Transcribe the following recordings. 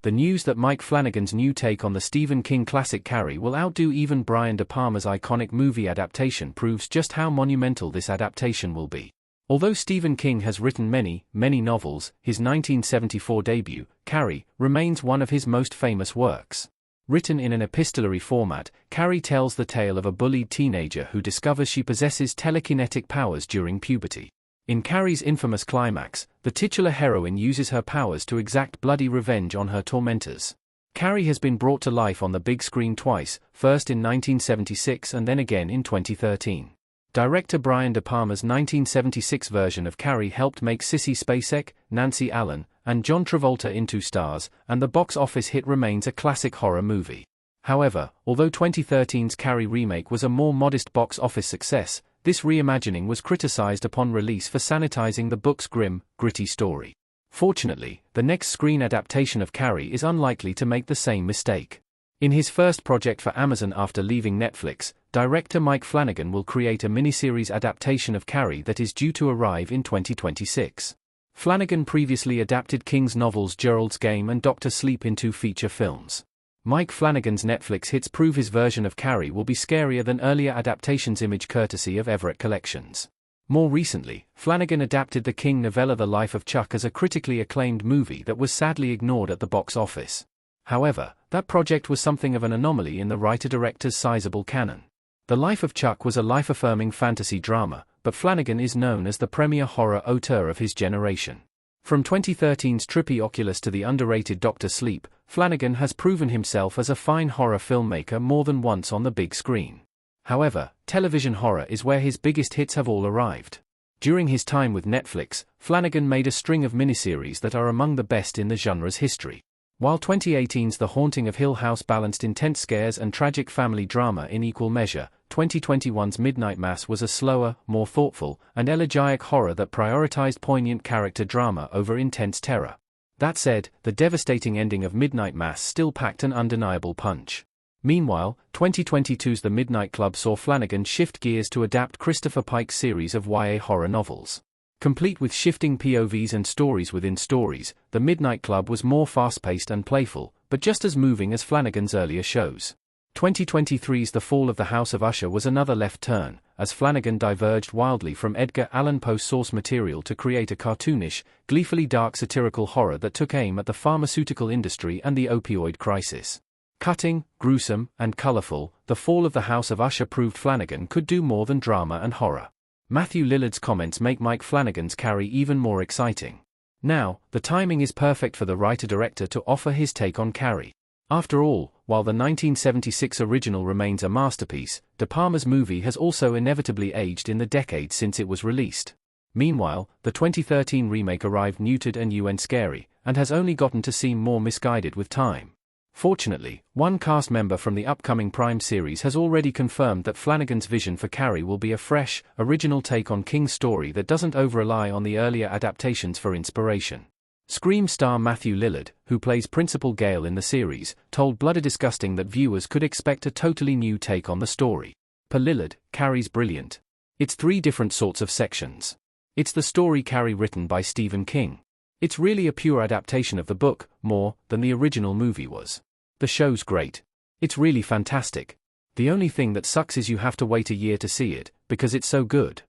The news that Mike Flanagan's new take on the Stephen King classic Carrie will outdo even Brian De Palma's iconic movie adaptation proves just how monumental this adaptation will be. Although Stephen King has written many novels, his 1974 debut, Carrie, remains one of his most famous works. Written in an epistolary format, Carrie tells the tale of a bullied teenager who discovers she possesses telekinetic powers during puberty. In Carrie's infamous climax, the titular heroine uses her powers to exact bloody revenge on her tormentors. Carrie has been brought to life on the big screen twice, first in 1976 and then again in 2013. Director Brian De Palma's 1976 version of Carrie helped make Sissy Spacek, Nancy Allen, and John Travolta into stars, and the box office hit remains a classic horror movie. However, although 2013's Carrie remake was a more modest box office success, this reimagining was criticized upon release for sanitizing the book's grim, gritty story. Fortunately, the next screen adaptation of Carrie is unlikely to make the same mistake. In his first project for Amazon after leaving Netflix, director Mike Flanagan will create a miniseries adaptation of Carrie that is due to arrive in 2026. Flanagan previously adapted King's novels Gerald's Game and Dr. Sleep into feature films. Mike Flanagan's Netflix hits prove his version of Carrie will be scarier than earlier adaptations, image courtesy of Everett Collections. More recently, Flanagan adapted the King novella The Life of Chuck as a critically acclaimed movie that was sadly ignored at the box office. However, that project was something of an anomaly in the writer-director's sizable canon. The Life of Chuck was a life-affirming fantasy drama, but Flanagan is known as the premier horror auteur of his generation. From 2013's trippy Oculus to the underrated Dr. Sleep, Flanagan has proven himself as a fine horror filmmaker more than once on the big screen. However, television horror is where his biggest hits have all arrived. During his time with Netflix, Flanagan made a string of miniseries that are among the best in the genre's history. While 2018's The Haunting of Hill House balanced intense scares and tragic family drama in equal measure, 2021's Midnight Mass was a slower, more thoughtful, and elegiac horror that prioritized poignant character drama over intense terror. That said, the devastating ending of Midnight Mass still packed an undeniable punch. Meanwhile, 2022's The Midnight Club saw Flanagan shift gears to adapt Christopher Pike's series of YA horror novels. Complete with shifting POVs and stories within stories, The Midnight Club was more fast-paced and playful, but just as moving as Flanagan's earlier shows. 2023's The Fall of the House of Usher was another left turn, as Flanagan diverged wildly from Edgar Allan Poe's source material to create a cartoonish, gleefully dark satirical horror that took aim at the pharmaceutical industry and the opioid crisis. Cutting, gruesome, and colorful, The Fall of the House of Usher proved Flanagan could do more than drama and horror. Matthew Lillard's comments make Mike Flanagan's Carrie even more exciting. Now, the timing is perfect for the writer-director to offer his take on Carrie. After all, while the 1976 original remains a masterpiece, De Palma's movie has also inevitably aged in the decades since it was released. Meanwhile, the 2013 remake arrived muted and scary, and has only gotten to seem more misguided with time. Fortunately, one cast member from the upcoming Prime series has already confirmed that Flanagan's vision for Carrie will be a fresh, original take on King's story that doesn't over-rely on the earlier adaptations for inspiration. Scream star Matthew Lillard, who plays Principal Gale in the series, told Bloody Disgusting that viewers could expect a totally new take on the story. Per Lillard, Carrie's brilliant. It's 3 different sorts of sections. It's the story Carrie written by Stephen King. It's really a pure adaptation of the book, more than the original movie was. The show's great. It's really fantastic. The only thing that sucks is you have to wait a year to see it, because it's so good.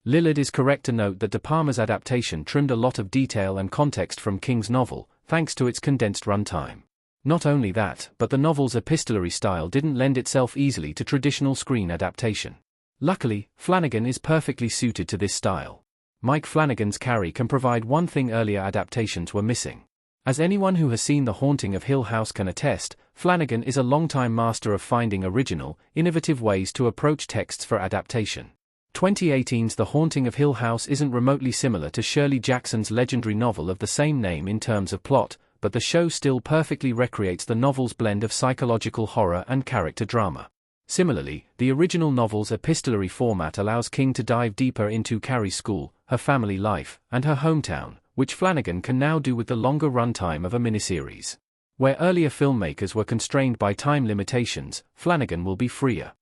Lillard is correct to note that De Palma's adaptation trimmed a lot of detail and context from King's novel, thanks to its condensed runtime. Not only that, but the novel's epistolary style didn't lend itself easily to traditional screen adaptation. Luckily, Flanagan is perfectly suited to this style. Mike Flanagan's Carrie can provide one thing earlier adaptations were missing. As anyone who has seen The Haunting of Hill House can attest, Flanagan is a longtime master of finding original, innovative ways to approach texts for adaptation. 2018's The Haunting of Hill House isn't remotely similar to Shirley Jackson's legendary novel of the same name in terms of plot, but the show still perfectly recreates the novel's blend of psychological horror and character drama. Similarly, the original novel's epistolary format allows King to dive deeper into Carrie's school, her family life, and her hometown, which Flanagan can now do with the longer runtime of a miniseries. Where earlier filmmakers were constrained by time limitations, Flanagan will be freer.